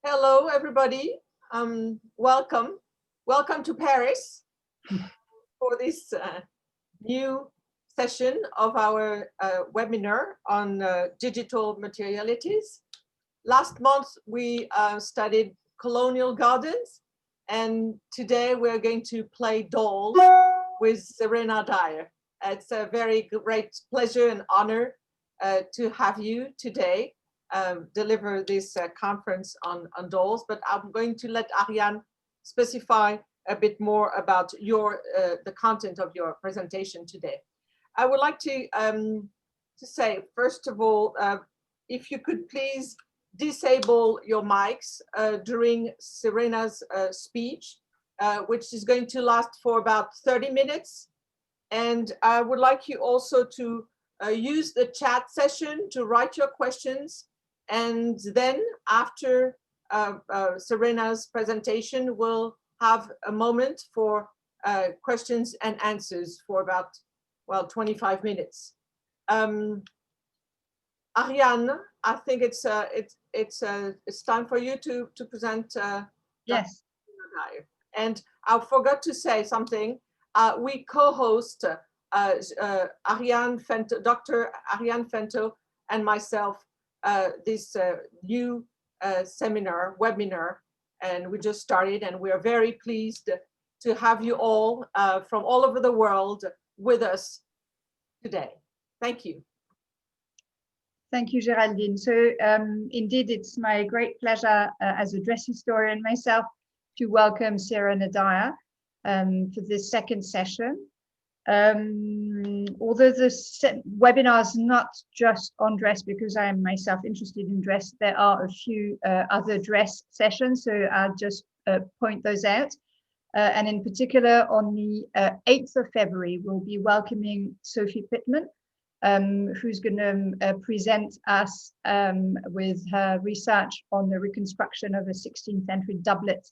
Hello, everybody. Welcome. Welcome to Paris for this new session of our webinar on digital materialities. Last month, we studied colonial gardens, and today we're going to play dolls with Serena Dyer. It's a very great pleasure and honor to have you today deliver this conference on dolls, but I'm going to let Ariane specify a bit more about the content of your presentation today. I would like to say, first of all, if you could please disable your mics during Serena's speech, which is going to last for about 30 minutes. And I would like you also to use the chat session to write your questions. And then after Serena's presentation, we'll have a moment for questions and answers for about, 25 minutes. Ariane, I think it's time for you to present. Yes. And I forgot to say something. We co-host Ariane Fento, Dr. Ariane Fento and myself this new webinar, and we just started, and we are very pleased to have you all from all over the world with us today. Thank you. Thank you, Geraldine. So indeed, it's my great pleasure as a dress historian myself to welcome Serena Dyer for this second session. Although this webinar is not just on dress, because I am myself interested in dress, there are a few other dress sessions, so I'll just point those out. And in particular, on the 8th of February, we'll be welcoming Sophie Pittman, who's going to present us with her research on the reconstruction of a 16th century doublet.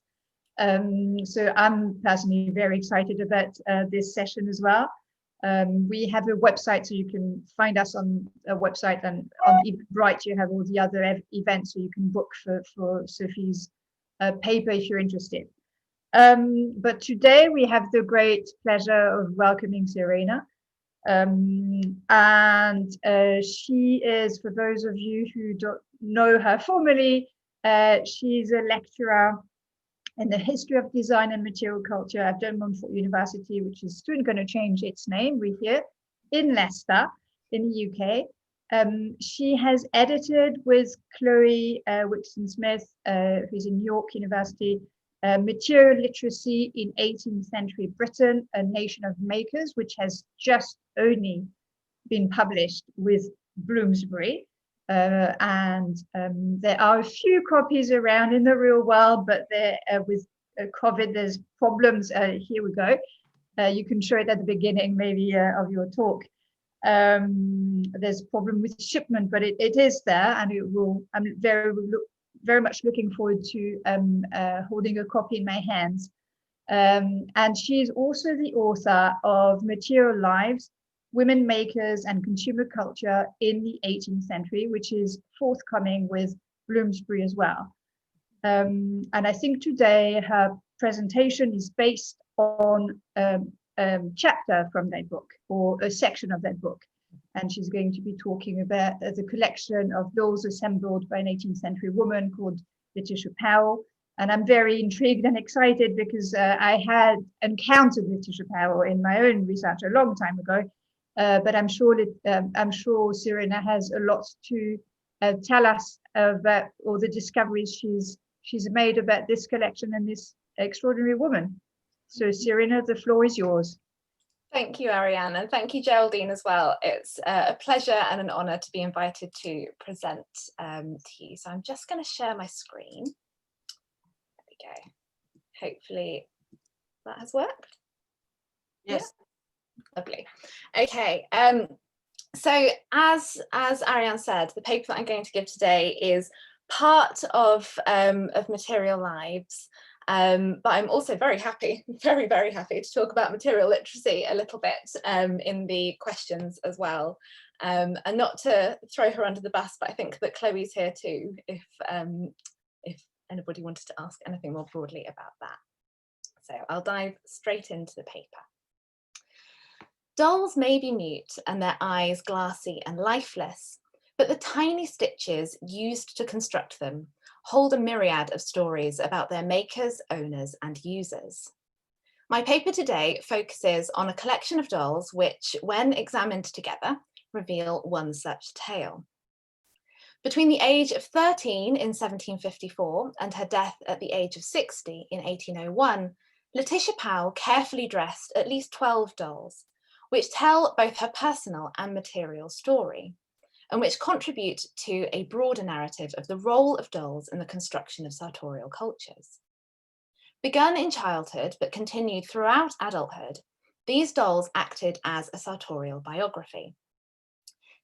So I'm personally very excited about this session as well. We have a website, so you can find us on a website, and on Eventbrite you have all the other events, so you can book for Sophie's paper if you're interested. But today we have the great pleasure of welcoming Serena. And she is, for those of you who don't know her formally, she's a lecturer in the history of design and material culture at De Montfort University, which is soon going to change its name, we hear, in Leicester, in the UK. She has edited with Chloe Wixton-Smith, who's in York University, Material Literacy in 18th Century Britain, a Nation of Makers, which has just only been published with Bloomsbury. And there are a few copies around in the real world, but with COVID, there's problems. Here we go. You can show it at the beginning, maybe, of your talk. There's a problem with shipment, but it is there, and it will. I'm very much looking forward to holding a copy in my hands. And she's also the author of Material Lives, Women Makers and Consumer Culture in the 18th Century, which is forthcoming with Bloomsbury as well. And I think today her presentation is based on a chapter from that book, or a section of that book. And she's going to be talking about the collection of dolls assembled by an 18th century woman called Letitia Powell. And I'm very intrigued and excited because I had encountered Letitia Powell in my own research a long time ago. But I'm sure Serena has a lot to tell us about all the discoveries she's made about this collection and this extraordinary woman. So Serena, the floor is yours. Thank you, Ariane, and thank you, Geraldine, as well. It's a pleasure and an honour to be invited to present to you. So I'm just going to share my screen. There we go. Hopefully that has worked. Yes. Yeah? Lovely. Okay. So as Ariane said, the paper that I'm going to give today is part of Material Lives. But I'm also very happy, very happy to talk about material literacy a little bit in the questions as well. And not to throw her under the bus, but I think that Chloe's here too, if anybody wanted to ask anything more broadly about that. So I'll dive straight into the paper. Dolls may be mute and their eyes glassy and lifeless, but the tiny stitches used to construct them hold a myriad of stories about their makers, owners, and users. My paper today focuses on a collection of dolls which, when examined together, reveal one such tale. Between the age of 13 in 1754 and her death at the age of 60 in 1801, Letitia Powell carefully dressed at least 12 dolls, which tell both her personal and material story, and which contribute to a broader narrative of the role of dolls in the construction of sartorial cultures. Begun in childhood but continued throughout adulthood, these dolls acted as a sartorial biography.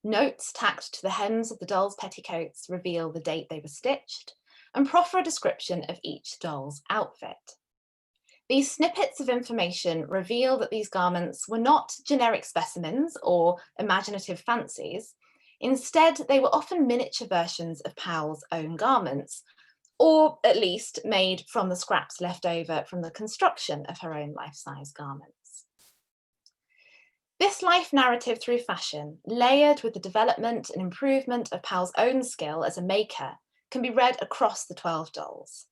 Notes tacked to the hems of the dolls' petticoats reveal the date they were stitched and proffer a description of each doll's outfit. These snippets of information reveal that these garments were not generic specimens or imaginative fancies. Instead, they were often miniature versions of Powell's own garments, or at least made from the scraps left over from the construction of her own life-size garments. This life narrative through fashion, layered with the development and improvement of Powell's own skill as a maker, can be read across the 12 dolls.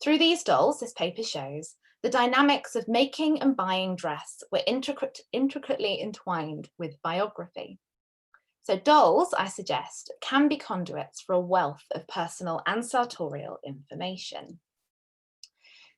Through these dolls, this paper shows, the dynamics of making and buying dress were intricately entwined with biography. So dolls, I suggest, can be conduits for a wealth of personal and sartorial information.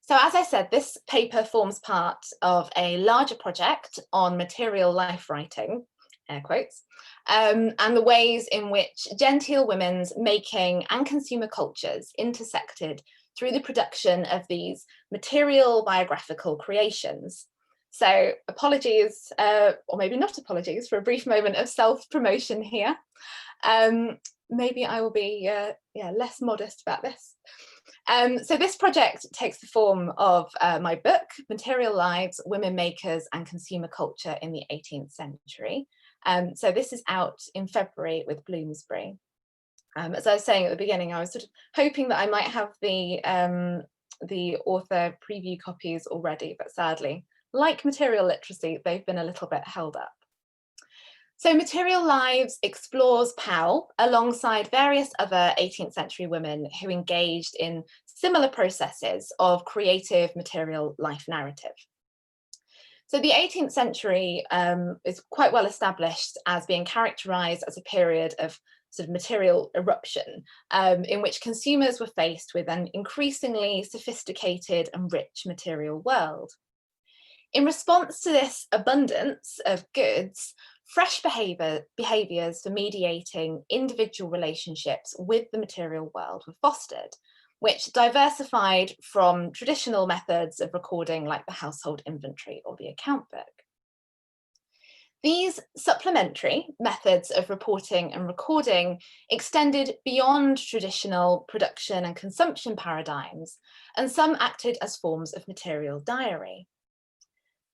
So as I said, this paper forms part of a larger project on material life writing, air quotes, and the ways in which genteel women's making and consumer cultures intersected through the production of these material biographical creations. So apologies, or maybe not apologies, for a brief moment of self-promotion here. Maybe I will be less modest about this. So this project takes the form of my book, Material Lives, Women Makers and Consumer Culture in the 18th Century. So this is out in February with Bloomsbury. As I was saying at the beginning, I was sort of hoping that I might have the author preview copies already, but sadly, like material literacy, they've been a little bit held up. So Material Lives explores Powell alongside various other 18th century women who engaged in similar processes of creative material life narrative. So the 18th century is quite well established as being characterized as a period of sort of material eruption in which consumers were faced with an increasingly sophisticated and rich material world. In response to this abundance of goods, fresh behaviours for mediating individual relationships with the material world were fostered, which diversified from traditional methods of recording like the household inventory or the account book. These supplementary methods of reporting and recording extended beyond traditional production and consumption paradigms, and some acted as forms of material diary.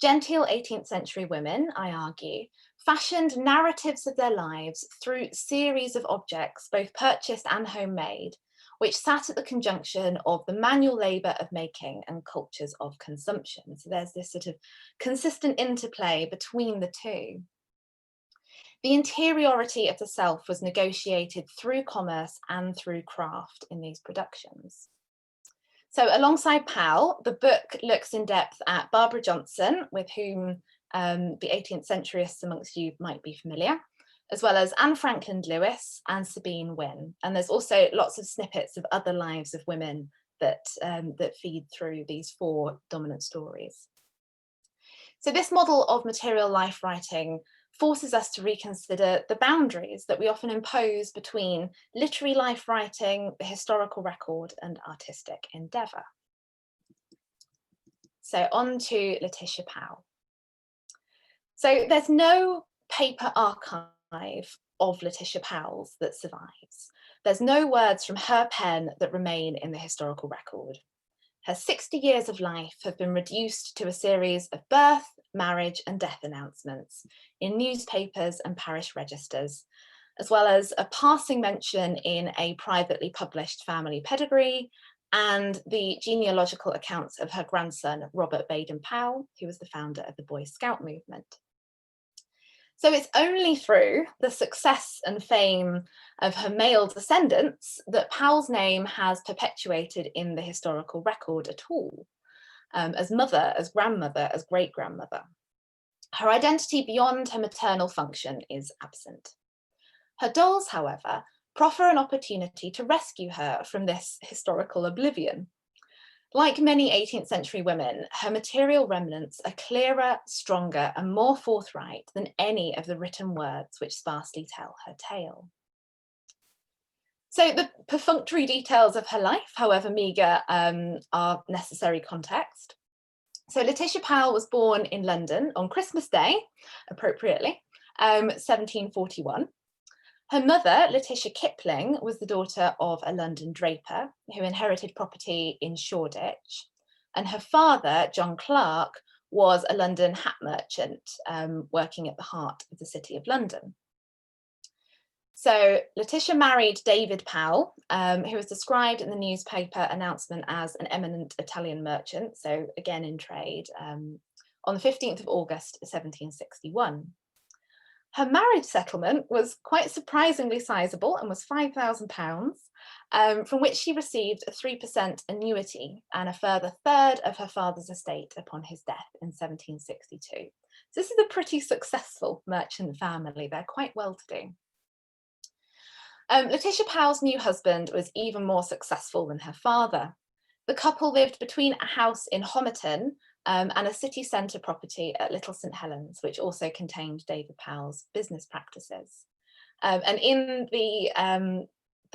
Genteel 18th century women, I argue, fashioned narratives of their lives through series of objects, both purchased and homemade, which sat at the conjunction of the manual labour of making and cultures of consumption. So there's this sort of consistent interplay between the two. The interiority of the self was negotiated through commerce and through craft in these productions. So alongside Powell, the book looks in depth at Barbara Johnson, with whom the 18th centuryists amongst you might be familiar, as well as Anne Franklin Lewis and Sabine Wynne. And there's also lots of snippets of other lives of women that feed through these four dominant stories. So this model of material life writing forces us to reconsider the boundaries that we often impose between literary life writing, the historical record, and artistic endeavour. So on to Letitia Powell. So there's no paper archive of Letitia Powell's that survives. There's no words from her pen that remain in the historical record. Her 60 years of life have been reduced to a series of birth, marriage and death announcements in newspapers and parish registers, as well as a passing mention in a privately published family pedigree and the genealogical accounts of her grandson, Robert Baden-Powell, who was the founder of the Boy Scout movement. So it's only through the success and fame of her male descendants that Powell's name has perpetuated in the historical record at all, as mother, as grandmother, as great-grandmother. Her identity beyond her maternal function is absent. Her dolls, however, proffer an opportunity to rescue her from this historical oblivion. Like many 18th century women, her material remnants are clearer, stronger, and more forthright than any of the written words which sparsely tell her tale. So the perfunctory details of her life, however meagre, are necessary context. So Letitia Powell was born in London on Christmas Day, appropriately, 1741. Her mother, Letitia Kipling, was the daughter of a London draper who inherited property in Shoreditch. And her father, John Clark, was a London hat merchant working at the heart of the City of London. So Letitia married David Powell, who was described in the newspaper announcement as an eminent Italian merchant, so again in trade, on the 15th of August, 1761. Her marriage settlement was quite surprisingly sizable and was £5,000, from which she received a 3% annuity and a further third of her father's estate upon his death in 1762. So this is a pretty successful merchant family. They're quite well-to-do. Letitia Powell's new husband was even more successful than her father. The couple lived between a house in Homerton and a city centre property at Little St Helens, which also contained David Powell's business practices. And in the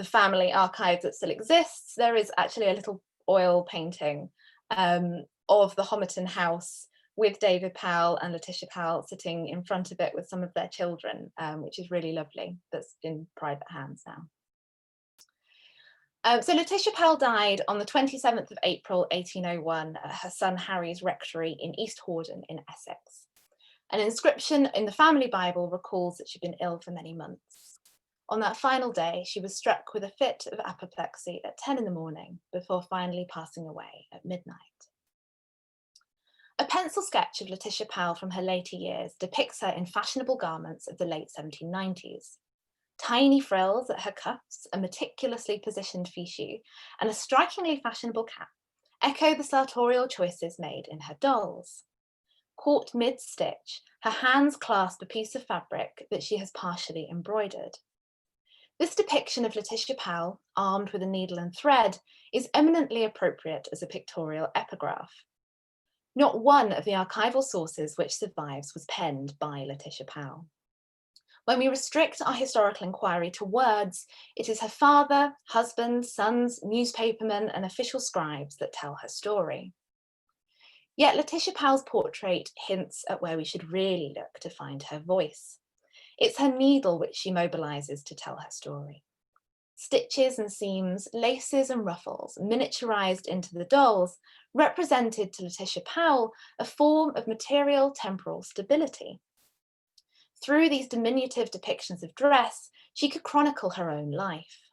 family archive that still exists, there is actually a little oil painting of the Homerton house with David Powell and Letitia Powell sitting in front of it with some of their children, which is really lovely. That's in private hands now. So Letitia Powell died on the 27th of April, 1801, at her son Harry's rectory in East Horden in Essex. An inscription in the family Bible recalls that she'd been ill for many months. On that final day, she was struck with a fit of apoplexy at 10 in the morning before finally passing away at midnight. A pencil sketch of Letitia Powell from her later years depicts her in fashionable garments of the late 1790s. Tiny frills at her cuffs, a meticulously positioned fichu, and a strikingly fashionable cap echo the sartorial choices made in her dolls. Caught mid-stitch, her hands clasp a piece of fabric that she has partially embroidered. This depiction of Letitia Powell, armed with a needle and thread, is eminently appropriate as a pictorial epigraph. Not one of the archival sources which survives was penned by Letitia Powell. When we restrict our historical inquiry to words, it is her father, husband, sons, newspapermen, and official scribes that tell her story. Yet Letitia Powell's portrait hints at where we should really look to find her voice. It's her needle which she mobilizes to tell her story. Stitches and seams, laces and ruffles, miniaturized into the dolls, represented to Letitia Powell a form of material temporal stability. Through these diminutive depictions of dress, she could chronicle her own life.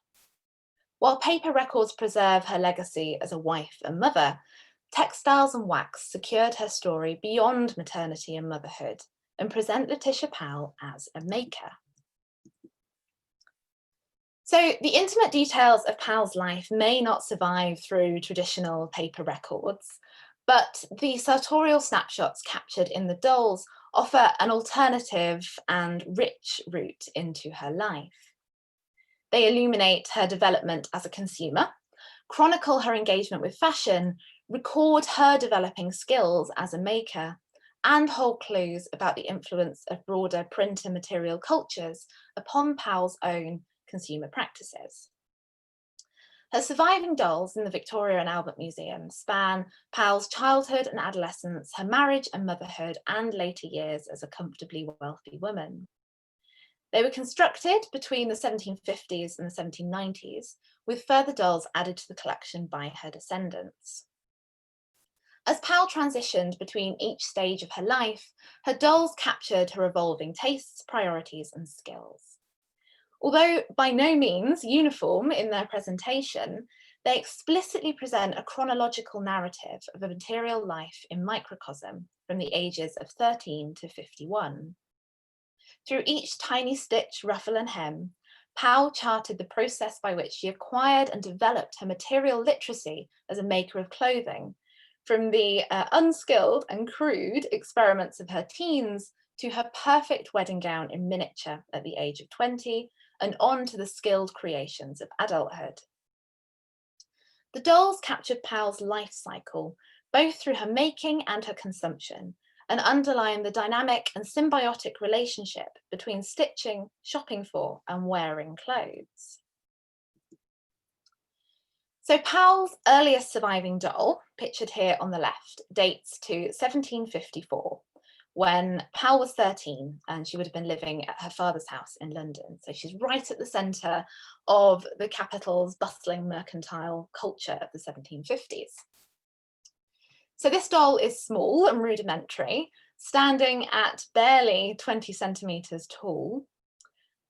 While paper records preserve her legacy as a wife and mother, textiles and wax secured her story beyond maternity and motherhood and present Letitia Powell as a maker. So the intimate details of Powell's life may not survive through traditional paper records, but the sartorial snapshots captured in the dolls offer an alternative and rich route into her life. They illuminate her development as a consumer, chronicle her engagement with fashion, record her developing skills as a maker, and hold clues about the influence of broader print and material cultures upon Powell's own consumer practices. Her surviving dolls in the Victoria and Albert Museum span Powell's childhood and adolescence, her marriage and motherhood, and later years as a comfortably wealthy woman. They were constructed between the 1750s and the 1790s, with further dolls added to the collection by her descendants. As Powell transitioned between each stage of her life, her dolls captured her evolving tastes, priorities, and skills. Although by no means uniform in their presentation, they explicitly present a chronological narrative of a material life in microcosm from the ages of 13 to 51. Through each tiny stitch, ruffle and hem, Powell charted the process by which she acquired and developed her material literacy as a maker of clothing, from the unskilled and crude experiments of her teens to her perfect wedding gown in miniature at the age of 20, and on to the skilled creations of adulthood. The dolls captured Powell's life cycle, both through her making and her consumption, and underline the dynamic and symbiotic relationship between stitching, shopping for, and wearing clothes. So Powell's earliest surviving doll, pictured here on the left, dates to 1754, when Powell was 13 and she would have been living at her father's house in London. So she's right at the centre of the capital's bustling mercantile culture of the 1750s. So this doll is small and rudimentary, standing at barely 20 centimetres tall.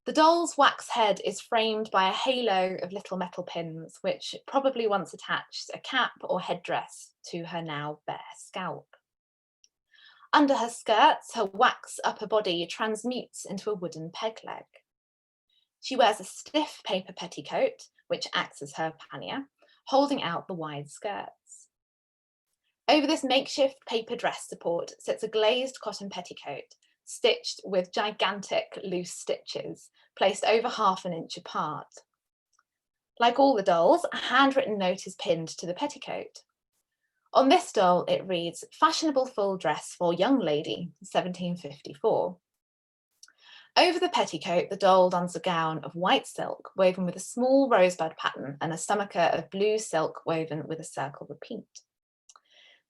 The doll's wax head is framed by a halo of little metal pins, which probably once attached a cap or headdress to her now bare scalp. Under her skirts, her wax upper body transmutes into a wooden peg leg. She wears a stiff paper petticoat, which acts as her pannier, holding out the wide skirts. Over this makeshift paper dress support sits a glazed cotton petticoat, stitched with gigantic loose stitches, placed over ½ inch apart. Like all the dolls, a handwritten note is pinned to the petticoat. On this doll, it reads, "Fashionable full dress for young lady, 1754. Over the petticoat, the doll dons a gown of white silk woven with a small rosebud pattern and a stomacher of blue silk woven with a circle repeat.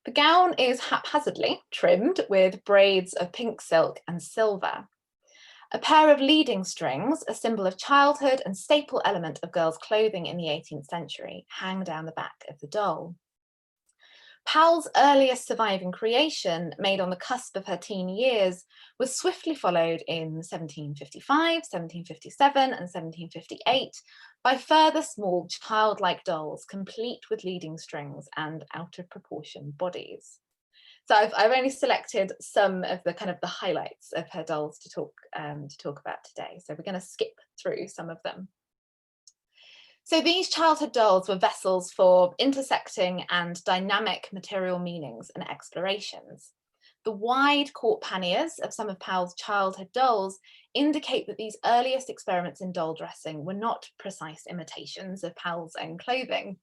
The gown is haphazardly trimmed with braids of pink silk and silver. A pair of leading strings, a symbol of childhood and staple element of girls' clothing in the 18th century, hang down the back of the doll. Powell's earliest surviving creation, made on the cusp of her teen years, was swiftly followed in 1755, 1757, and 1758 by further small childlike dolls, complete with leading strings and out of proportion bodies. So I've only selected some of the highlights of her dolls to talk about today. So we're going to skip through some of them. So these childhood dolls were vessels for intersecting and dynamic material meanings and explorations. The wide court panniers of some of Powell's childhood dolls indicate that these earliest experiments in doll dressing were not precise imitations of Powell's own clothing.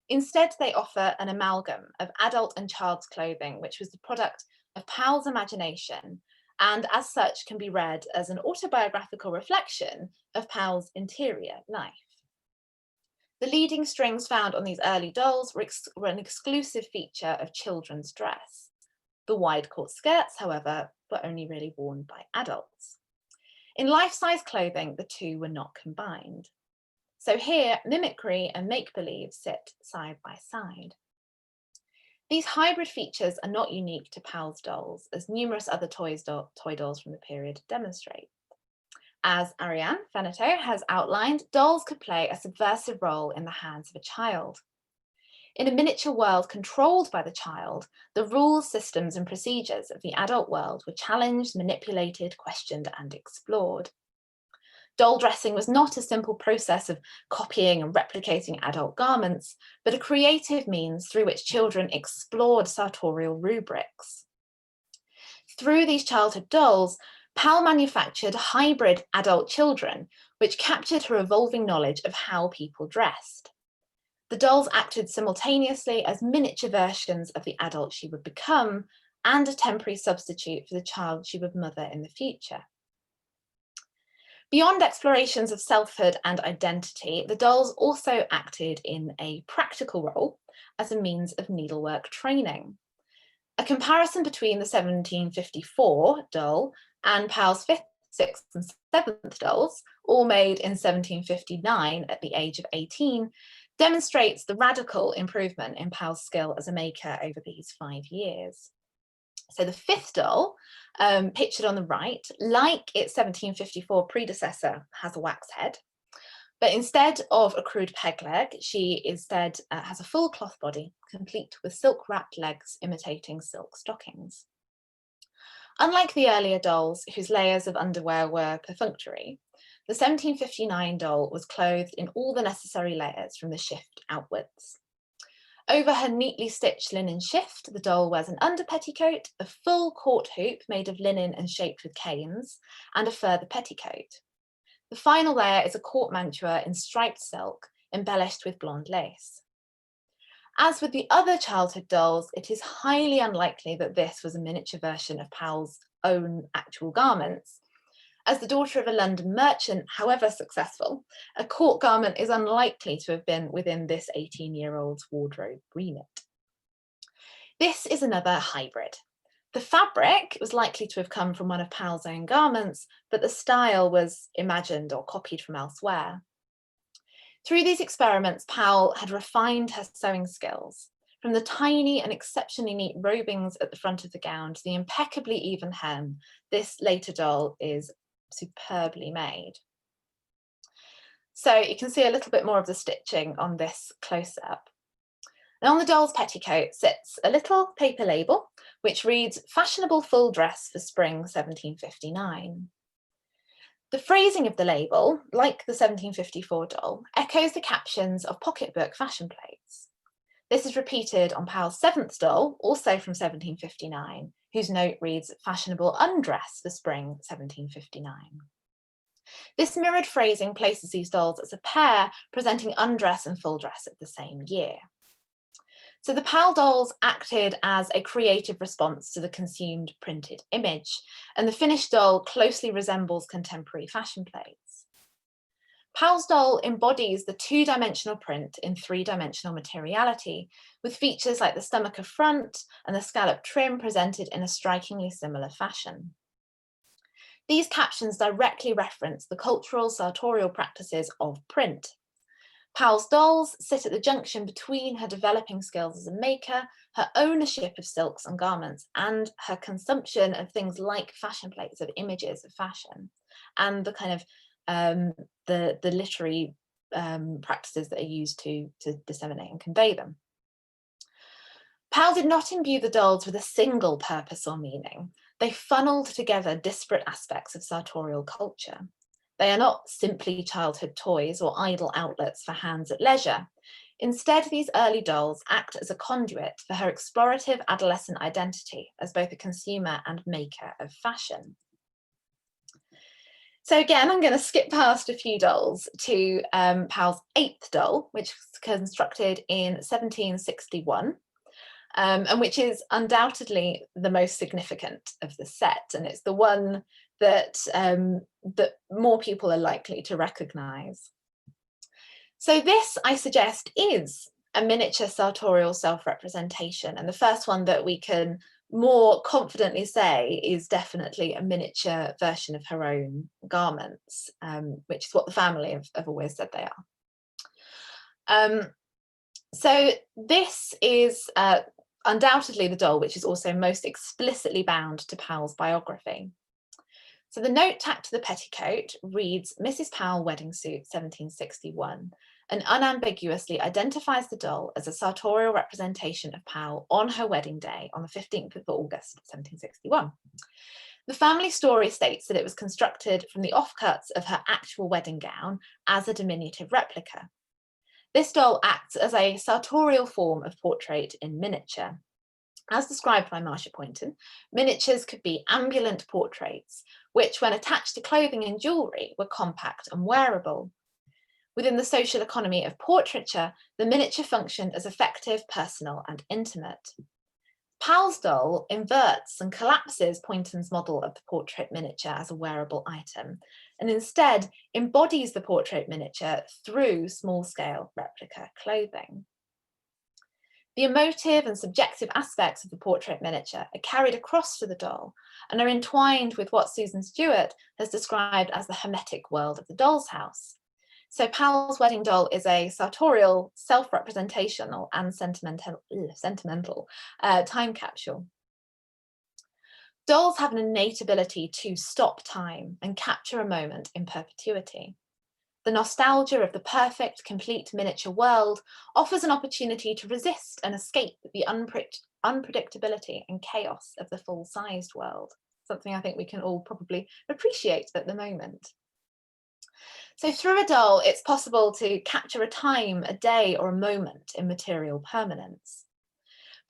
Instead, they offer an amalgam of adult and child's clothing, which was the product of Powell's imagination, and as such can be read as an autobiographical reflection of Powell's interior life. The leading strings found on these early dolls were an exclusive feature of children's dress. The wide court skirts, however, were only really worn by adults. In life-size clothing, the two were not combined. So here, mimicry and make-believe sit side by side. These hybrid features are not unique to Powell's dolls, as numerous other toy dolls from the period demonstrate. As Ariane Feneteau has outlined, dolls could play a subversive role in the hands of a child. In a miniature world controlled by the child, the rules, systems, and procedures of the adult world were challenged, manipulated, questioned, and explored. Doll dressing was not a simple process of copying and replicating adult garments, but a creative means through which children explored sartorial rubrics. Through these childhood dolls, Powell manufactured hybrid adult children, which captured her evolving knowledge of how people dressed. The dolls acted simultaneously as miniature versions of the adult she would become and a temporary substitute for the child she would mother in the future. Beyond explorations of selfhood and identity, the dolls also acted in a practical role as a means of needlework training. A comparison between the 1754 doll and Powell's 5th, 6th, and 7th dolls, all made in 1759 at the age of 18, demonstrates the radical improvement in Powell's skill as a maker over these 5 years. So the fifth doll, pictured on the right, like its 1754 predecessor, has a wax head. But instead of a crude peg leg, she instead has a full cloth body, complete with silk-wrapped legs imitating silk stockings. Unlike the earlier dolls, whose layers of underwear were perfunctory, the 1759 doll was clothed in all the necessary layers from the shift outwards. Over her neatly stitched linen shift, the doll wears an under petticoat, a full court hoop made of linen and shaped with canes, and a further petticoat. The final layer is a court mantua in striped silk, embellished with blonde lace. As with the other childhood dolls, it is highly unlikely that this was a miniature version of Powell's own actual garments. As the daughter of a London merchant, however successful, a court garment is unlikely to have been within this 18-year-old's wardrobe remit. This is another hybrid. The fabric was likely to have come from one of Powell's own garments, but the style was imagined or copied from elsewhere. Through these experiments, Powell had refined her sewing skills. From the tiny and exceptionally neat robings at the front of the gown to the impeccably even hem, this later doll is superbly made. So you can see a little bit more of the stitching on this close-up. Now on the doll's petticoat sits a little paper label which reads "Fashionable full dress for spring 1759." The phrasing of the label, like the 1754 doll, echoes the captions of pocketbook fashion plates. This is repeated on Powell's seventh doll, also from 1759, whose note reads "Fashionable undress for spring 1759." This mirrored phrasing places these dolls as a pair, presenting undress and full dress at the same year. So the Powell dolls acted as a creative response to the consumed printed image, and the finished doll closely resembles contemporary fashion plates. Powell's doll embodies the two-dimensional print in three-dimensional materiality, with features like the stomacher front and the scallop trim presented in a strikingly similar fashion. These captions directly reference the cultural sartorial practices of print. Powell's dolls sit at the junction between her developing skills as a maker, her ownership of silks and garments, and her consumption of things like fashion plates of images of fashion, and the kind of the literary practices that are used to disseminate and convey them. Powell did not imbue the dolls with a single purpose or meaning. They funneled together disparate aspects of sartorial culture. They are not simply childhood toys or idle outlets for hands at leisure. Instead, these early dolls act as a conduit for her explorative adolescent identity as both a consumer and maker of fashion. So again, I'm going to skip past a few dolls to Powell's eighth doll, which was constructed in 1761. And which is undoubtedly the most significant of the set, and it's the one that that more people are likely to recognise. So this, I suggest, is a miniature sartorial self-representation, and the first one that we can more confidently say is definitely a miniature version of her own garments, which is what the family have always said they are. So this is undoubtedly the doll which is also most explicitly bound to Powell's biography. So the note tacked to the petticoat reads "Mrs. Powell wedding suit 1761" and unambiguously identifies the doll as a sartorial representation of Powell on her wedding day on the 15th of August 1761. The family story states that it was constructed from the offcuts of her actual wedding gown as a diminutive replica. This doll acts as a sartorial form of portrait in miniature. As described by Marcia Poynton, miniatures could be ambulant portraits, which when attached to clothing and jewellery were compact and wearable. Within the social economy of portraiture, the miniature functioned as effective, personal and intimate. Powell's doll inverts and collapses Poynton's model of the portrait miniature as a wearable item, and instead embodies the portrait miniature through small-scale replica clothing. The emotive and subjective aspects of the portrait miniature are carried across to the doll and are entwined with what Susan Stewart has described as the hermetic world of the doll's house. So Powell's wedding doll is a sartorial, self-representational and sentimental time capsule. Dolls have an innate ability to stop time and capture a moment in perpetuity. The nostalgia of the perfect, complete miniature world offers an opportunity to resist and escape the unpredictability and chaos of the full-sized world, something I think we can all probably appreciate at the moment. So through a doll, it's possible to capture a time, a day, or a moment in material permanence.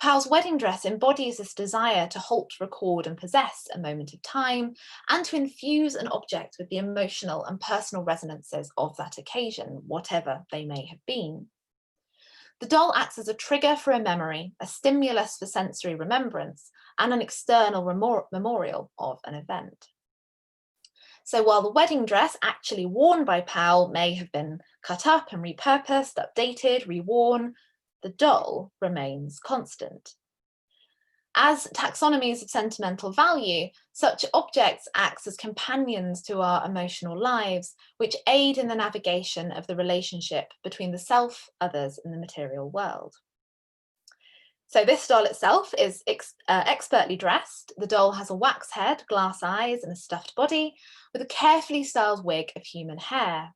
Powell's wedding dress embodies this desire to halt, record, and possess a moment of time, and to infuse an object with the emotional and personal resonances of that occasion, whatever they may have been. The doll acts as a trigger for a memory, a stimulus for sensory remembrance, and an external memorial of an event. So while the wedding dress actually worn by Powell may have been cut up and repurposed, updated, reworn, the doll remains constant. As taxonomies of sentimental value, such objects act as companions to our emotional lives, which aid in the navigation of the relationship between the self, others, and the material world. So this doll itself is expertly dressed. The doll has a wax head, glass eyes, and a stuffed body with a carefully styled wig of human hair.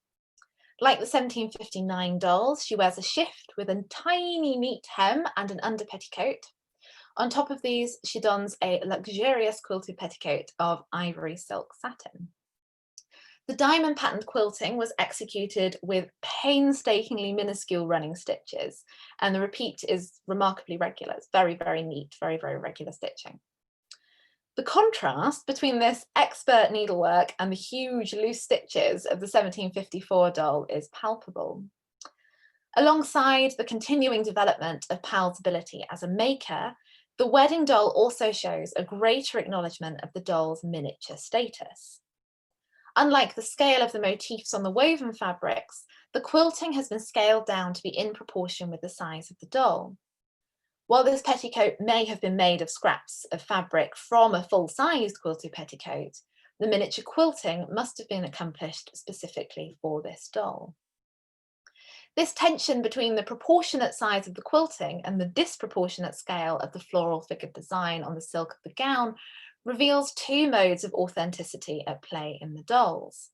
Like the 1759 dolls, she wears a shift with a tiny neat hem and an under petticoat. On top of these, she dons a luxurious quilted petticoat of ivory silk satin. The diamond patterned quilting was executed with painstakingly minuscule running stitches, and the repeat is remarkably regular. It's very, very neat, very, very regular stitching. The contrast between this expert needlework and the huge loose stitches of the 1754 doll is palpable. Alongside the continuing development of Powell's ability as a maker, the wedding doll also shows a greater acknowledgement of the doll's miniature status. Unlike the scale of the motifs on the woven fabrics, the quilting has been scaled down to be in proportion with the size of the doll. While this petticoat may have been made of scraps of fabric from a full-sized quilted petticoat, the miniature quilting must have been accomplished specifically for this doll. This tension between the proportionate size of the quilting and the disproportionate scale of the floral figured design on the silk of the gown reveals two modes of authenticity at play in the dolls.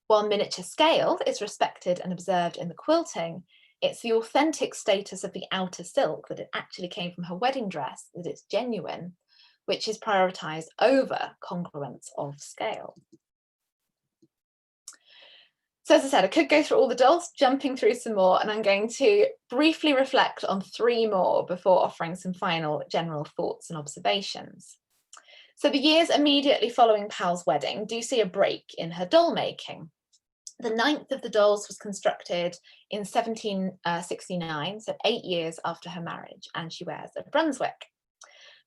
While miniature scale is respected and observed in the quilting, it's the authentic status of the outer silk, that it actually came from her wedding dress, that it's genuine, which is prioritized over congruence of scale. So as I said, I could go through all the dolls, jumping through some more, and I'm going to briefly reflect on three more before offering some final general thoughts and observations. So the years immediately following Powell's wedding do see a break in her doll making. The ninth of the dolls was constructed in 1769, so 8 years after her marriage, and she wears a Brunswick.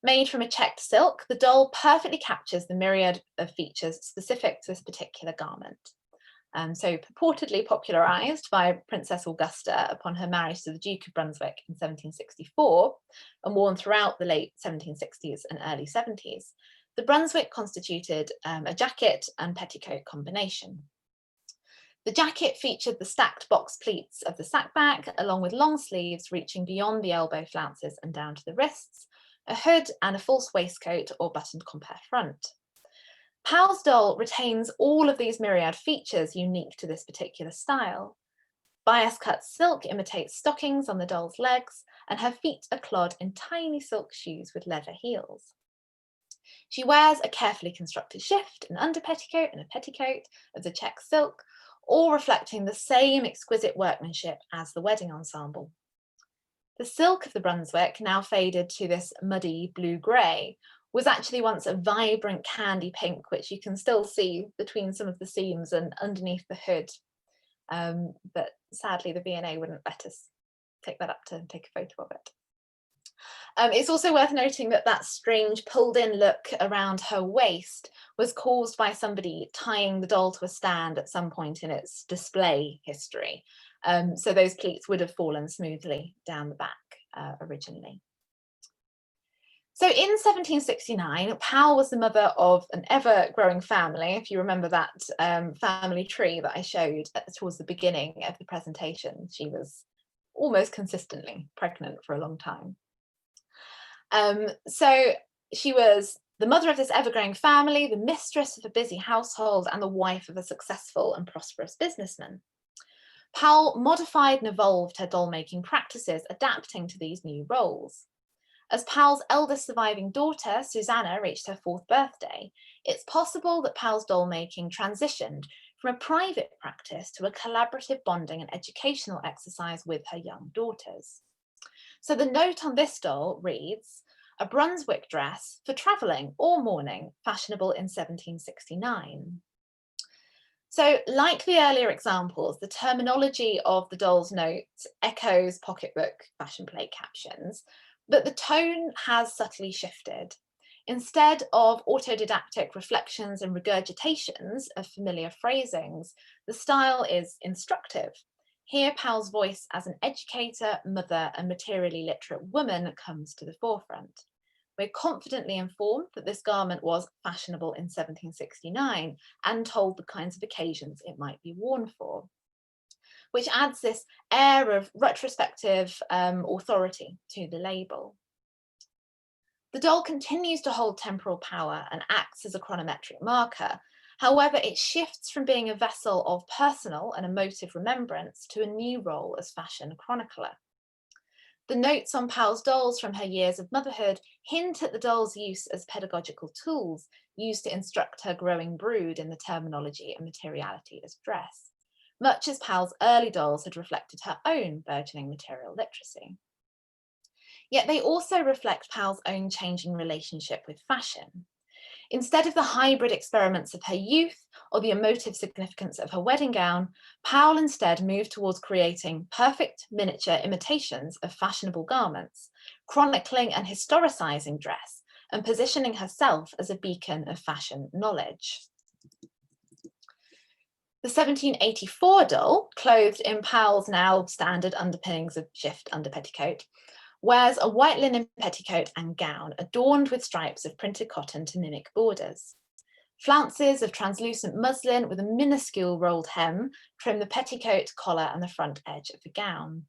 Made from a checked silk, the doll perfectly captures the myriad of features specific to this particular garment. So purportedly popularised by Princess Augusta upon her marriage to the Duke of Brunswick in 1764, and worn throughout the late 1760s and early 70s, the Brunswick constituted a jacket and petticoat combination. The jacket featured the stacked box pleats of the sackback, along with long sleeves reaching beyond the elbow flounces and down to the wrists, a hood, and a false waistcoat or buttoned compere front. Powell's doll retains all of these myriad features unique to this particular style. Bias cut silk imitates stockings on the doll's legs, and her feet are clad in tiny silk shoes with leather heels. She wears a carefully constructed shift, an under petticoat, and a petticoat of the check silk, all reflecting the same exquisite workmanship as the wedding ensemble. The silk of the Brunswick, now faded to this muddy blue-grey, was actually once a vibrant candy pink, which you can still see between some of the seams and underneath the hood. But sadly, the V&A wouldn't let us take that up to take a photo of it. It's also worth noting that that strange pulled in look around her waist was caused by somebody tying the doll to a stand at some point in its display history. So those pleats would have fallen smoothly down the back originally. So in 1769, Powell was the mother of an ever-growing family. If you remember that family tree that I showed towards the beginning of the presentation, she was almost consistently pregnant for a long time. So she was The mother of this ever-growing family, the mistress of a busy household, and the wife of a successful and prosperous businessman. Powell modified and evolved her doll-making practices, adapting to these new roles. As Powell's eldest surviving daughter, Susanna, reached her 4th birthday, it's possible that Powell's doll-making transitioned from a private practice to a collaborative bonding and educational exercise with her young daughters. So the note on this doll reads, "A Brunswick dress for travelling or mourning, fashionable in 1769. So like the earlier examples, the terminology of the doll's note echoes pocketbook fashion plate captions, but the tone has subtly shifted. Instead of autodidactic reflections and regurgitations of familiar phrasings, the style is instructive. Here, Powell's voice as an educator, mother, and materially literate woman comes to the forefront. We're confidently informed that this garment was fashionable in 1769 and told the kinds of occasions it might be worn for, which adds this air of retrospective authority to the label. The doll continues to hold temporal power and acts as a chronometric marker. However, it shifts from being a vessel of personal and emotive remembrance to a new role as fashion chronicler. The notes on Powell's dolls from her years of motherhood hint at the doll's use as pedagogical tools used to instruct her growing brood in the terminology and materiality of dress, much as Powell's early dolls had reflected her own burgeoning material literacy. Yet they also reflect Powell's own changing relationship with fashion. Instead of the hybrid experiments of her youth or the emotive significance of her wedding gown, Powell instead moved towards creating perfect miniature imitations of fashionable garments, chronicling and historicizing dress, and positioning herself as a beacon of fashion knowledge. The 1784 doll, clothed in Powell's now standard underpinnings of shift under petticoat, wears a white linen petticoat and gown adorned with stripes of printed cotton to mimic borders. Flounces of translucent muslin with a minuscule rolled hem trim the petticoat, collar, and the front edge of the gown.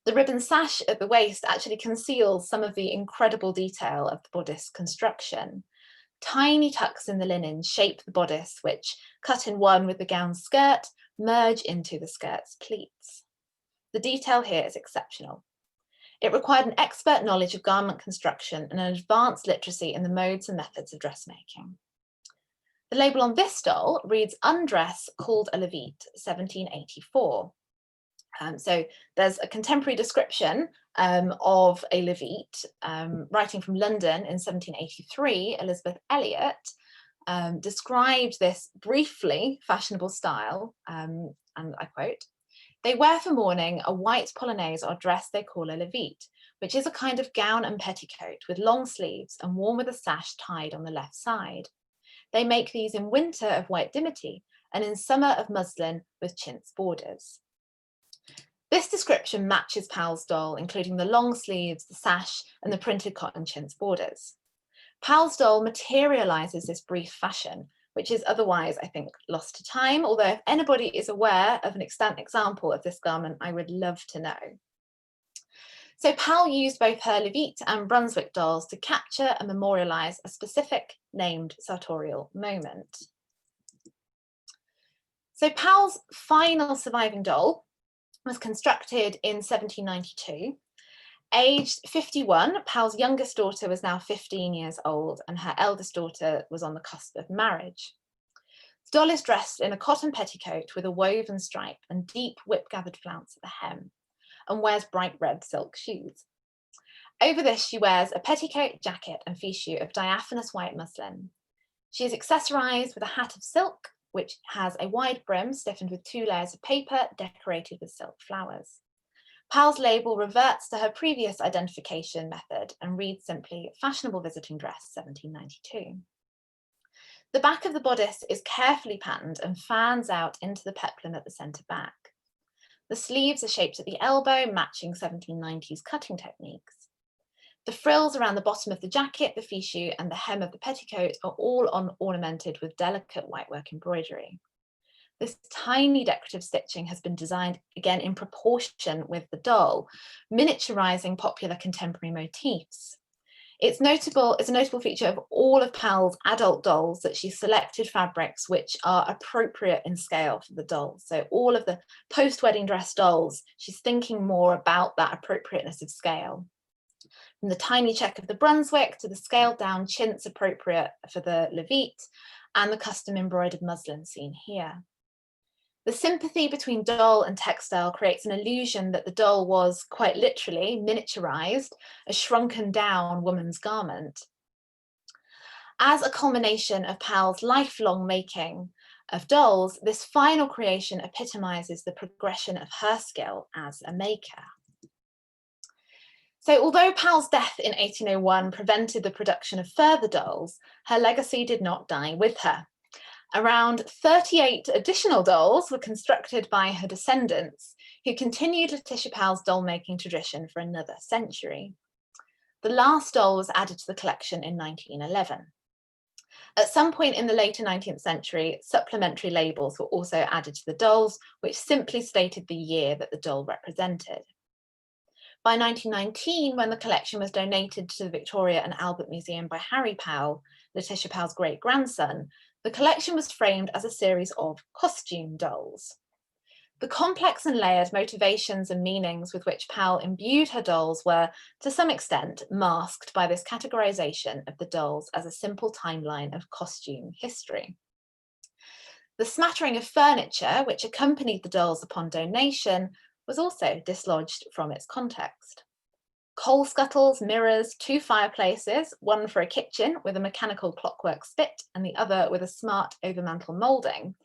The ribbon sash at the waist actually conceals some of the incredible detail of the bodice construction. Tiny tucks in the linen shape the bodice, which, cut in one with the gown's skirt, merge into the skirt's pleats. The detail here is exceptional. It required an expert knowledge of garment construction and an advanced literacy in the modes and methods of dressmaking. The label on this doll reads "Undress called a Levite, 1784. So there's a contemporary description of a Levite, writing from London in 1783, Elizabeth Elliot described this briefly fashionable style, and I quote, "They wear for mourning a white polonaise or dress they call a levite, which is a kind of gown and petticoat with long sleeves and worn with a sash tied on the left side. They make these in winter of white dimity and in summer of muslin with chintz borders." This description matches Powell's doll, including the long sleeves, the sash, and the printed cotton chintz borders. Powell's doll materializes this brief fashion, which is otherwise, I think, lost to time, although if anybody is aware of an extant example of this garment, I would love to know. So Powell used both her Levite and Brunswick dolls to capture and memorialize a specific named sartorial moment. So Powell's final surviving doll was constructed in 1792. Aged 51, Powell's youngest daughter was now 15 years old and her eldest daughter was on the cusp of marriage. The doll is dressed in a cotton petticoat with a woven stripe and deep whip-gathered flounce at the hem, and wears bright red silk shoes. Over this, she wears a petticoat, jacket, and fichu of diaphanous white muslin. She is accessorized with a hat of silk, which has a wide brim stiffened with 2 layers of paper decorated with silk flowers. Powell's label reverts to her previous identification method and reads simply "Fashionable Visiting Dress, 1792. The back of the bodice is carefully patterned and fans out into the peplum at the centre back. The sleeves are shaped at the elbow, matching 1790s cutting techniques. The frills around the bottom of the jacket, the fichu, and the hem of the petticoat are all ornamented with delicate whitework embroidery. This tiny decorative stitching has been designed, again, in proportion with the doll, miniaturizing popular contemporary motifs. It's a notable feature of all of Powell's adult dolls that she selected fabrics which are appropriate in scale for the dolls. So all of the post-wedding dress dolls, she's thinking more about that appropriateness of scale. From the tiny check of the Brunswick to the scaled down chintz appropriate for the Levite and the custom embroidered muslin seen here. The sympathy between doll and textile creates an illusion that the doll was, quite literally, miniaturized, a shrunken down woman's garment. As a culmination of Powell's lifelong making of dolls, this final creation epitomizes the progression of her skill as a maker. So although Powell's death in 1801 prevented the production of further dolls, her legacy did not die with her. Around 38 additional dolls were constructed by her descendants, who continued Letitia Powell's doll-making tradition for another century. The last doll was added to the collection in 1911. At some point in the later 19th century, supplementary labels were also added to the dolls, which simply stated the year that the doll represented. By 1919, when the collection was donated to the Victoria and Albert Museum by Harry Powell, Letitia Powell's great-grandson, the collection was framed as a series of costume dolls. The complex and layered motivations and meanings with which Powell imbued her dolls were, to some extent, masked by this categorization of the dolls as a simple timeline of costume history. The smattering of furniture, which accompanied the dolls upon donation, was also dislodged from its context. Coal scuttles, mirrors, 2 fireplaces, one for a kitchen with a mechanical clockwork spit and the other with a smart overmantel moulding,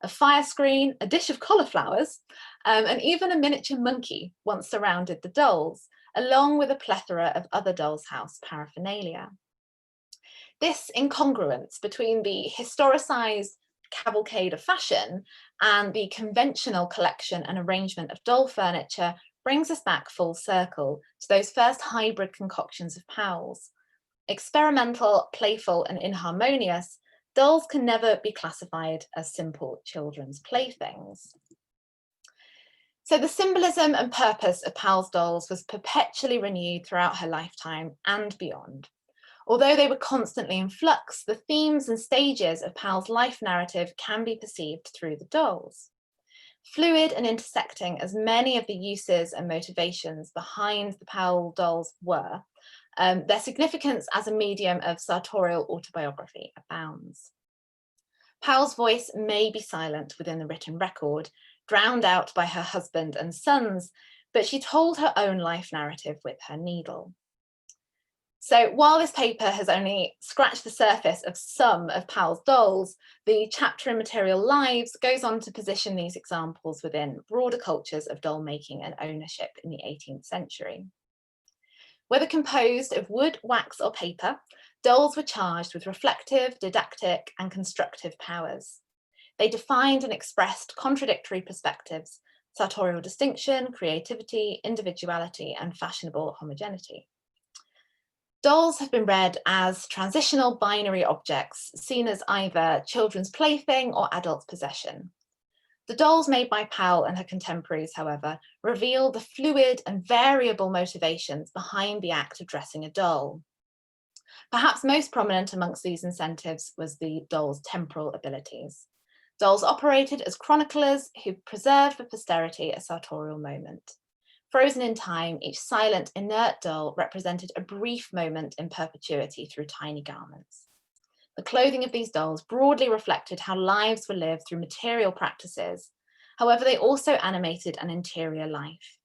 a fire screen, a dish of cauliflowers, and even a miniature monkey once surrounded the dolls, along with a plethora of other doll's house paraphernalia. This incongruence between the historicised cavalcade of fashion and the conventional collection and arrangement of doll furniture brings us back full circle to those first hybrid concoctions of Powell's. Experimental, playful, and inharmonious, dolls can never be classified as simple children's playthings. So the symbolism and purpose of Powell's dolls was perpetually renewed throughout her lifetime and beyond. Although they were constantly in flux, the themes and stages of Powell's life narrative can be perceived through the dolls. Fluid and intersecting as many of the uses and motivations behind the Powell dolls were, their significance as a medium of sartorial autobiography abounds. Powell's voice may be silent within the written record, drowned out by her husband and sons, but she told her own life narrative with her needle. So while this paper has only scratched the surface of some of Powell's dolls, the chapter in Material Lives goes on to position these examples within broader cultures of doll making and ownership in the 18th century. Whether composed of wood, wax, or paper, dolls were charged with reflective, didactic, and constructive powers. They defined and expressed contradictory perspectives, sartorial distinction, creativity, individuality, and fashionable homogeneity. Dolls have been read as transitional binary objects, seen as either children's plaything or adult possession. The dolls made by Powell and her contemporaries, however, reveal the fluid and variable motivations behind the act of dressing a doll. Perhaps most prominent amongst these incentives was the doll's temporal abilities. Dolls operated as chroniclers who preserved for posterity a sartorial moment. Frozen in time, each silent, inert doll represented a brief moment in perpetuity through tiny garments. The clothing of these dolls broadly reflected how lives were lived through material practices. However, they also animated an interior life.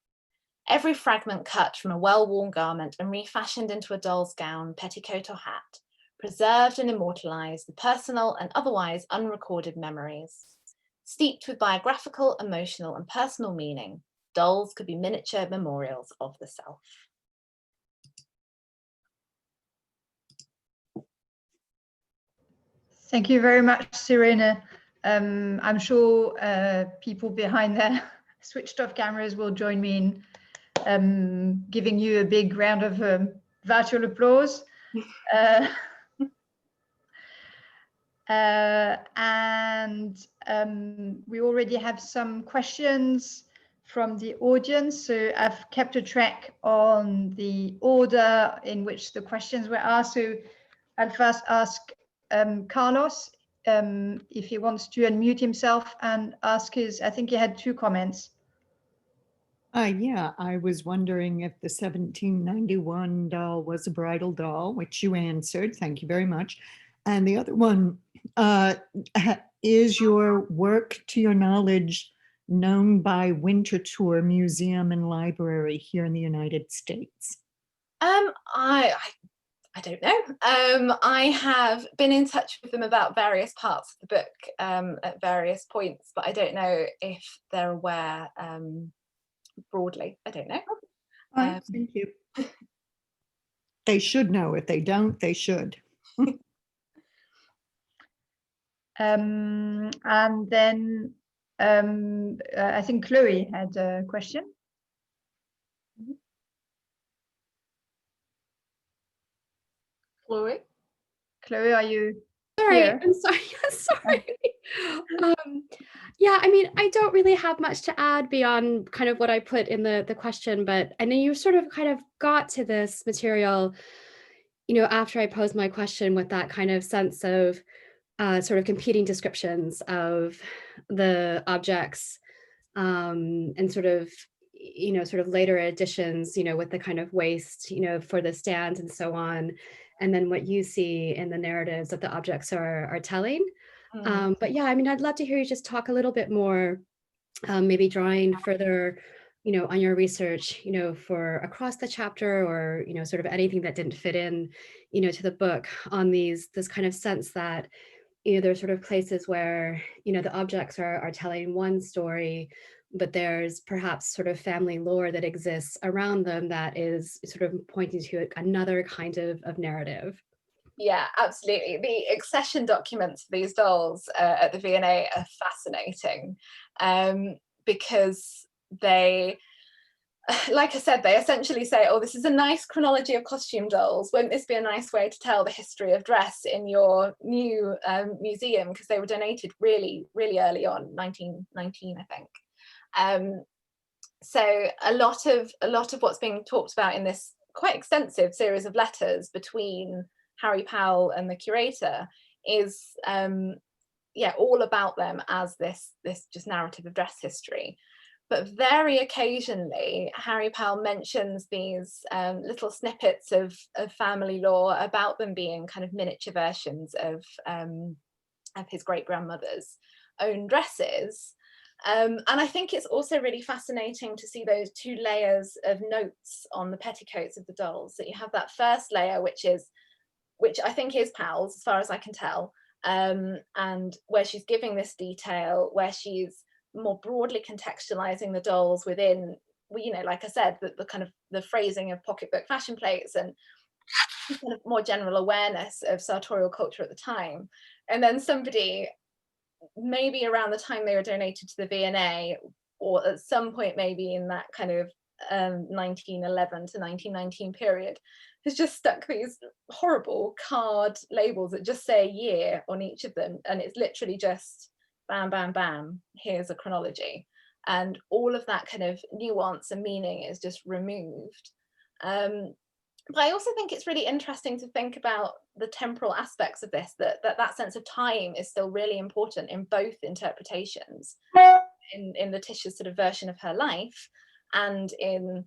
Every fragment cut from a well-worn garment and refashioned into a doll's gown, petticoat, or hat preserved and immortalized the personal and otherwise unrecorded memories. Steeped with biographical, emotional, and personal meaning, dolls could be miniature memorials of the self. Thank you very much, Sirene. I'm sure people behind their switched off cameras will join me in giving you a big round of virtual applause. And we already have some questions from the audience. So I've kept a track on the order in which the questions were asked. So I'll first ask Carlos if he wants to unmute himself and ask his, I think he had 2 comments. Yeah, I was wondering if the 1791 doll was a bridal doll, which you answered. Thank you very much. And the other one, is your work, to your knowledge, known by Winterthur Museum and Library here in the United States? I don't know. I have been in touch with them about various parts of the book at various points, but I don't know if they're aware broadly. I don't know. All right, thank you. They should know. If they don't, they should. And then I think Chloe had a question. Chloe? Chloe, are you Sorry, here? I'm sorry. Sorry. Yeah, I mean, I don't really have much to add beyond kind of what I put in the question, but I know you sort of kind of got to this material, you know, after I posed my question with that kind of sense of sort of competing descriptions of the objects and sort of, you know, sort of later additions, you know, with the kind of waste, you know, for the stands and so on. And then what you see in the narratives that the objects are telling. But yeah, I mean, I'd love to hear you just talk a little bit more, maybe drawing further, you know, on your research, you know, for across the chapter or, you know, sort of anything that didn't fit in, you know, to the book on this kind of sense that, you know, there's sort of places where, you know, the objects are telling one story, but there's perhaps sort of family lore that exists around them that is sort of pointing to another kind of narrative. Yeah, absolutely. The accession documents for these dolls at the V&A are fascinating because they, like I said, they essentially say, oh, this is a nice chronology of costume dolls. Wouldn't this be a nice way to tell the history of dress in your new museum? Because they were donated really, really early on, 1919, I think. So a lot of what's being talked about in this quite extensive series of letters between Harry Powell and the curator is all about them as this just narrative of dress history. But very occasionally, Harry Powell mentions these little snippets of family lore about them being kind of miniature versions of his great-grandmother's own dresses. And I think it's also really fascinating to see those 2 layers of notes on the petticoats of the dolls. So you have that first layer, which I think is Powell's, as far as I can tell, and where she's giving this detail, where she's more broadly contextualizing the dolls within, you know, like I said, the kind of the phrasing of pocketbook fashion plates and kind of more general awareness of sartorial culture at the time. And then somebody, maybe around the time they were donated to the V&A, or at some point maybe in that kind of 1911 to 1919 period, has just stuck these horrible card labels that just say a year on each of them, and it's literally just bam, bam, bam, here's a chronology. And all of that kind of nuance and meaning is just removed. But I also think it's really interesting to think about the temporal aspects of this, that sense of time is still really important in both interpretations, in Letitia's sort of version of her life and in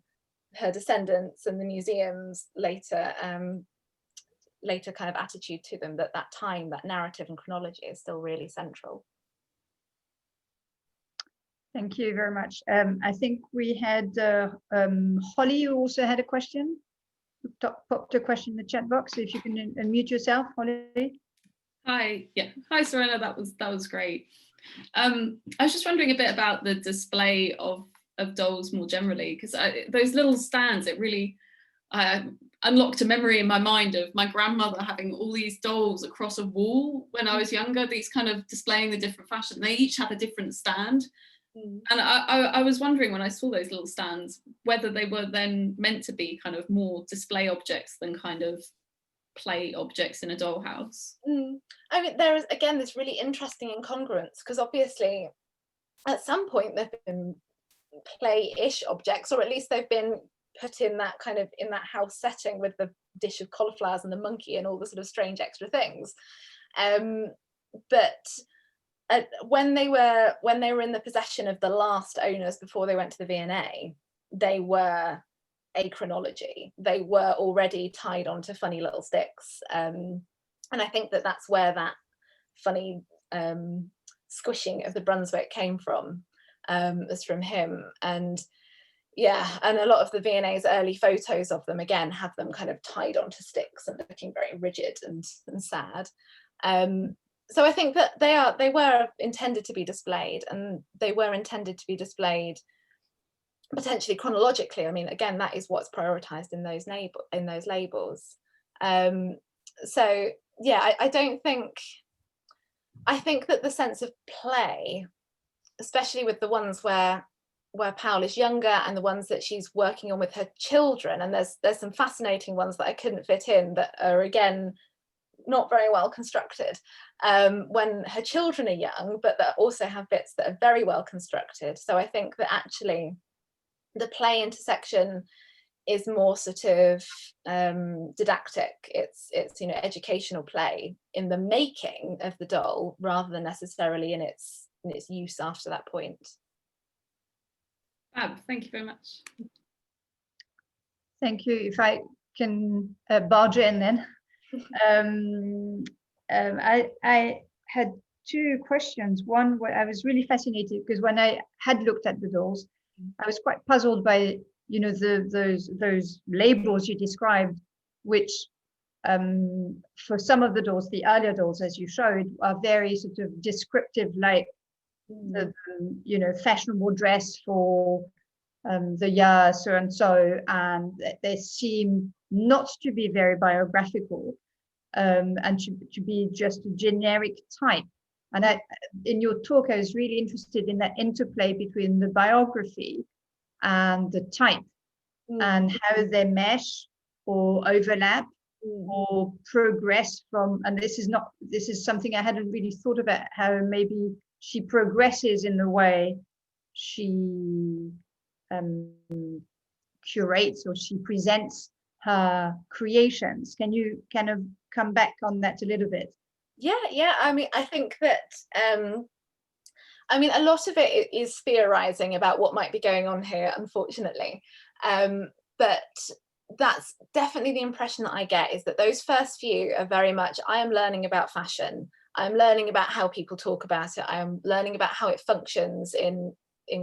her descendants and the museum's later kind of attitude to them, that time, that narrative and chronology is still really central. Thank you very much. I think we had Holly, who also had a question. Popped a question in the chat box. So if you can unmute yourself, Holly. Hi, yeah. Hi, Serena. That was great. I was just wondering a bit about the display of dolls more generally, because those little stands, it really unlocked a memory in my mind of my grandmother having all these dolls across a wall when I was younger, these kind of displaying the different fashion. They each had a different stand. And I was wondering when I saw those little stands, whether they were then meant to be kind of more display objects than kind of play objects in a dollhouse. I mean, there is, again, this really interesting incongruence, because obviously at some point there have been play-ish objects, or at least they've been put in that kind of in that house setting with the dish of cauliflowers and the monkey and all the sort of strange extra things. But when they were in the possession of the last owners before they went to the V&A, they were a chronology. They were already tied onto funny little sticks, and I think that that's where that funny squishing of the Brunswick came from, was from him. And yeah, and a lot of the V&A's early photos of them again have them kind of tied onto sticks and looking very rigid and sad. So I think that they were intended to be displayed, and they were intended to be displayed potentially chronologically. I mean, again, that is what's prioritized in those labels. So yeah, I think that the sense of play, especially with the ones where Powell is younger and the ones that she's working on with her children, and there's some fascinating ones that I couldn't fit in that are again not very well constructed when her children are young, but that also have bits that are very well constructed. So I think that actually the play intersection is more sort of didactic. It's educational play in the making of the doll rather than necessarily in its use after that point. Fab, thank you very much. Thank you. If I can barge in then. I had two questions. One, where I was really fascinated because when I had looked at the dolls, I was quite puzzled by those labels you described, which for some of the dolls, the earlier dolls, as you showed, are very sort of descriptive, like the fashionable dress for the year so and so, and they seem not to be very biographical, and to be just a generic type. And in your talk, I was really interested in that interplay between the biography and the type, and how they mesh or overlap or progress from. And this is something I hadn't really thought about, how maybe she progresses in the way she curates or she presents her creations. Can you kind of come back on that a little bit? Yeah. I mean, I think that a lot of it is theorizing about what might be going on here, unfortunately. But that's definitely the impression that I get, is that those first few are very much, I am learning about fashion. I'm learning about how people talk about it. I'm learning about how it functions in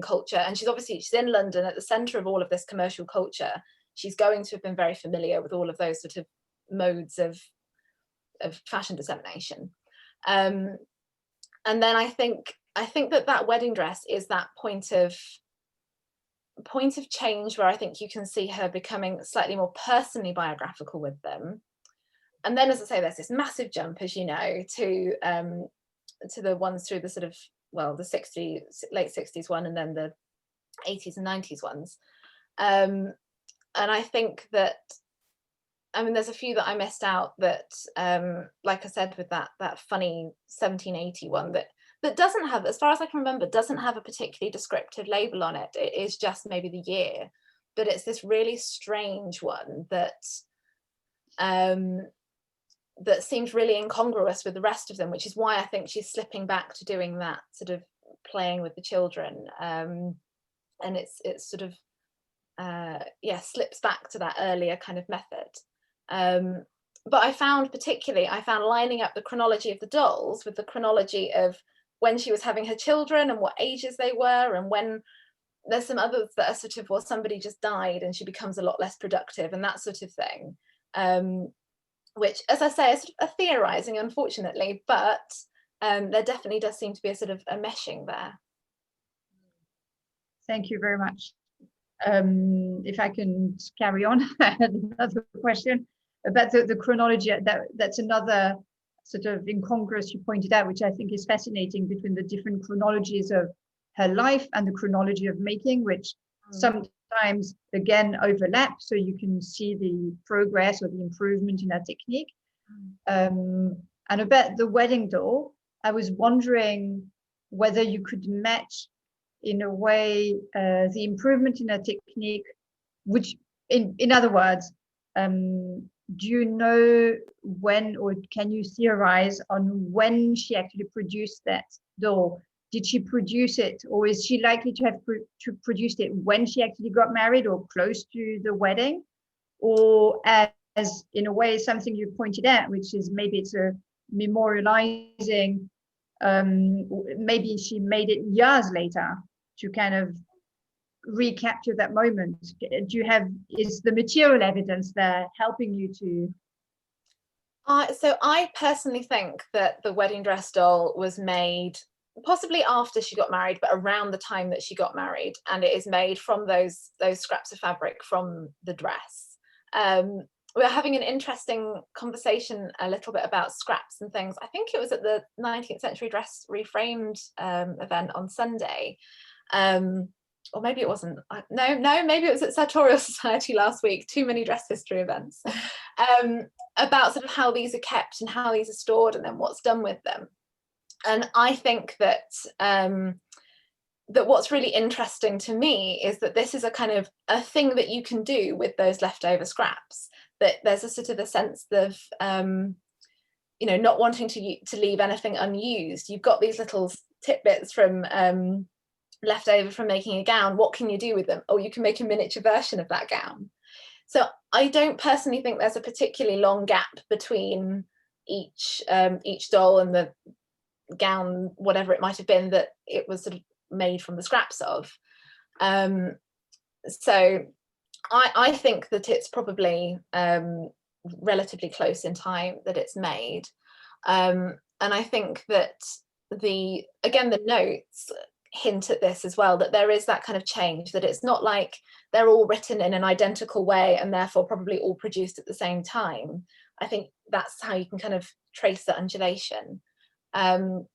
culture. And she's in London at the center of all of this commercial culture. She's going to have been very familiar with all of those sort of modes of fashion dissemination. And then I think that wedding dress is that point of change where I think you can see her becoming slightly more personally biographical with them. And then, as I say, there's this massive jump, as you know, to the ones through the sort of, well, the 60s, late 60s one, and then the 80s and 90s ones. And I think that, there's a few that I missed out that, like I said, with that funny 1780 one that doesn't have, as far as I can remember, doesn't have a particularly descriptive label on it. It is just maybe the year, but it's this really strange one that seems really incongruous with the rest of them, which is why I think she's slipping back to doing that sort of playing with the children. And it's sort of, slips back to that earlier kind of method. But I found lining up the chronology of the dolls with the chronology of when she was having her children and what ages they were, and when there's some others that are sort of, well, somebody just died and she becomes a lot less productive and that sort of thing. Which, as I say, is sort of a theorizing, unfortunately, but there definitely does seem to be a sort of a meshing there. Thank you very much. If I can carry on, another question about the chronology. That's another sort of incongruous you pointed out, which I think is fascinating, between the different chronologies of her life and the chronology of making, which sometimes again overlap, so you can see the progress or the improvement in her technique. And about the wedding doll, I was wondering whether you could match in a way, the improvement in her technique, which in other words, do you know when, or can you theorize on when she actually produced that doll? Did she produce it, or is she likely to have produced it when she actually got married or close to the wedding? Or as in a way, something you pointed out, which is maybe it's a memorializing, maybe she made it years later to kind of recapture that moment. Do you have, is the material evidence there helping you to? So I personally think that the wedding dress doll was made possibly after she got married, but around the time that she got married, and it is made from those scraps of fabric from the dress. We're having an interesting conversation a little bit about scraps and things. I think it was at the 19th Century Dress Reframed event on Sunday. Or maybe it wasn't. No, maybe it was at Sartorial Society last week. Too many dress history events. About sort of how these are kept and how these are stored and then what's done with them. And I think that that what's really interesting to me is that this is a kind of a thing that you can do with those leftover scraps. That there's a sort of a sense of you know, not wanting to leave anything unused. You've got these little tidbits from left over from making a gown. What can you do with them? Oh, you can make a miniature version of that gown. So I don't personally think there's a particularly long gap between each doll and the gown, whatever it might have been, that it was sort of made from the scraps of. So I think that it's probably relatively close in time that it's made. And I think that the notes hint at this as well, that there is that kind of change, that it's not like they're all written in an identical way and therefore probably all produced at the same time. I think that's how you can kind of trace the undulation. And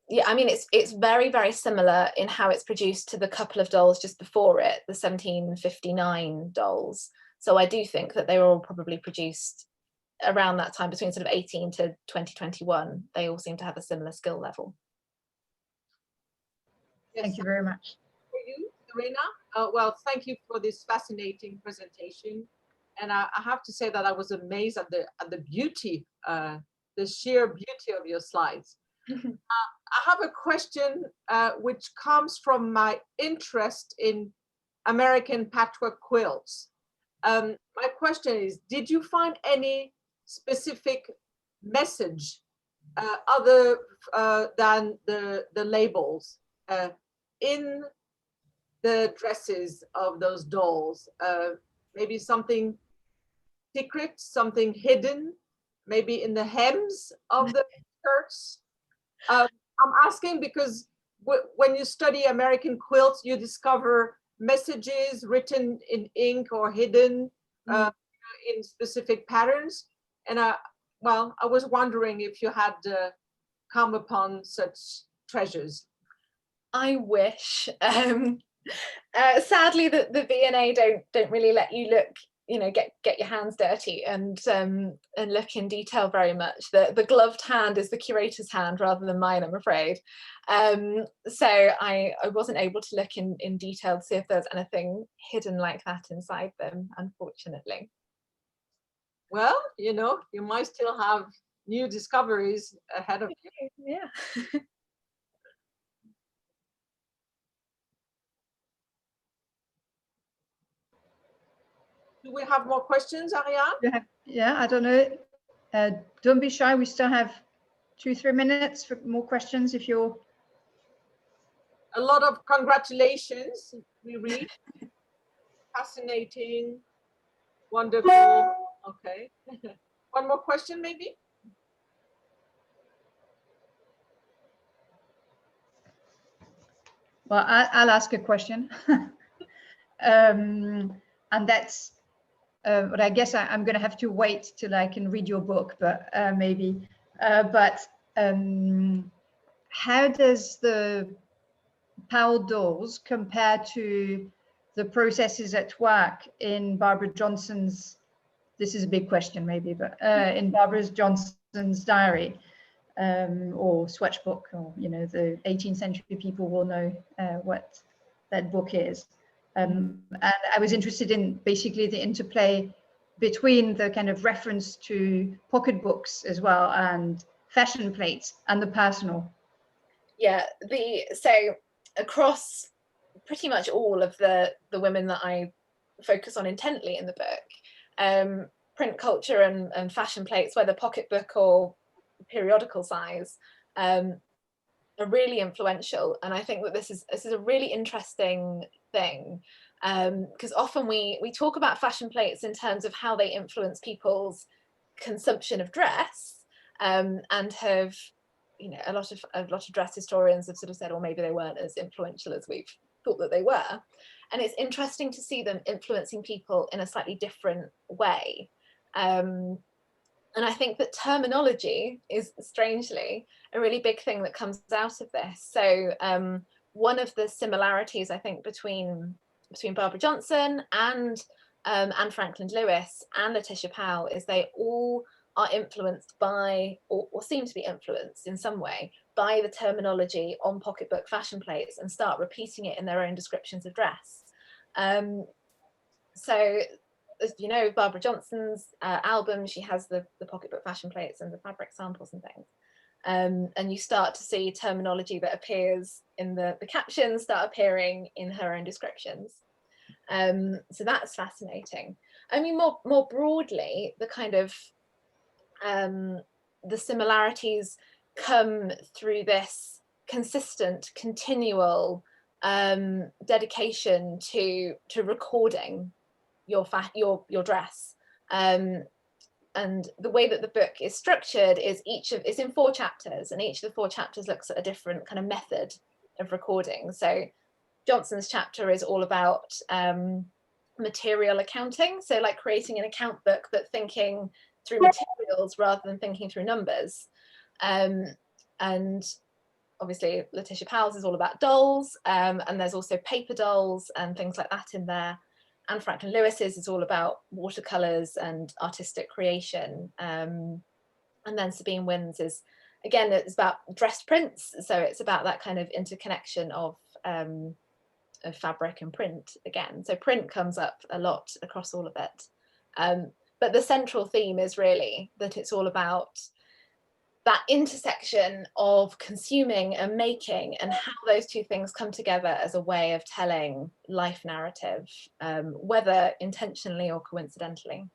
yeah, I mean, it's very, very similar in how it's produced to the couple of dolls just before it, the 1759 dolls. So I do think that they were all probably produced around that time, between sort of 18 to 2021. They all seem to have a similar skill level. Yes, Thank you very much. for you, Serena. Well, thank you for this fascinating presentation. And I have to say that I was amazed at the beauty, the sheer beauty of your slides. I have a question which comes from my interest in American patchwork quilts. My question is, did you find any specific message other than the labels in the dresses of those dolls? Maybe something secret, something hidden, maybe in the hems of the skirts? I'm asking because when you study American quilts, you discover messages written in ink or hidden in specific patterns. And I was wondering if you had come upon such treasures. I wish. Sadly, the V&A don't really let you look, you know, get your hands dirty and look in detail very much. The gloved hand is the curator's hand rather than mine, I'm afraid. So I wasn't able to look in detail to see if there's anything hidden like that inside them, unfortunately. Well, you know, you might still have new discoveries ahead of you. Yeah. Do we have more questions, Ariane? Yeah, I don't know. Don't be shy. We still have 2-3 minutes for more questions if you're. A lot of congratulations. We read. Fascinating. Wonderful. Okay. One more question, maybe? Well, I'll ask a question. And that's, but I guess I'm going to have to wait till I can read your book, but maybe. But how does the Powell dolls compare to the processes at work in Barbara Johnson's? This is a big question, maybe, but in Barbara Johnson's diary. or Swatch book, or the 18th century people will know what that book is. And I was interested in basically the interplay between the kind of reference to pocketbooks as well and fashion plates and the personal. Yeah, so across pretty much all of the women that I focus on intently in the book, print culture and fashion plates, whether pocketbook or periodical size, are really influential. And I think that this is a really interesting thing, because often we talk about fashion plates in terms of how they influence people's consumption of dress, and have, a lot of dress historians have sort of said, or maybe they weren't as influential as we've thought that they were. And it's interesting to see them influencing people in a slightly different way. And I think that terminology is strangely a really big thing that comes out of this. So one of the similarities, I think, between Barbara Johnson and Anne Franklin Lewis and Letitia Powell is they all are influenced by, or seem to be influenced in some way, by the terminology on pocketbook fashion plates and start repeating it in their own descriptions of dress. So, as you know, Barbara Johnson's album, she has the pocketbook fashion plates and the fabric samples and things. And you start to see terminology that appears in the captions start appearing in her own descriptions. So that's fascinating. I mean, more broadly, the kind of the similarities come through this consistent, continual dedication to recording your dress. And the way that the book is structured is it's in 4 chapters, and each of the 4 chapters looks at a different kind of method of recording. So Johnson's chapter is all about material accounting, so like creating an account book but thinking through materials rather than thinking through numbers. And obviously Letitia Powell's is all about dolls, and there's also paper dolls and things like that in there. Anne Franklin Lewis's is all about watercolors and artistic creation. And then Sabine Wynn's is, again, it's about dress prints. So it's about that kind of interconnection of fabric and print again. So print comes up a lot across all of it. But the central theme is really that it's all about that intersection of consuming and making, and how those two things come together as a way of telling life narrative, whether intentionally or coincidentally.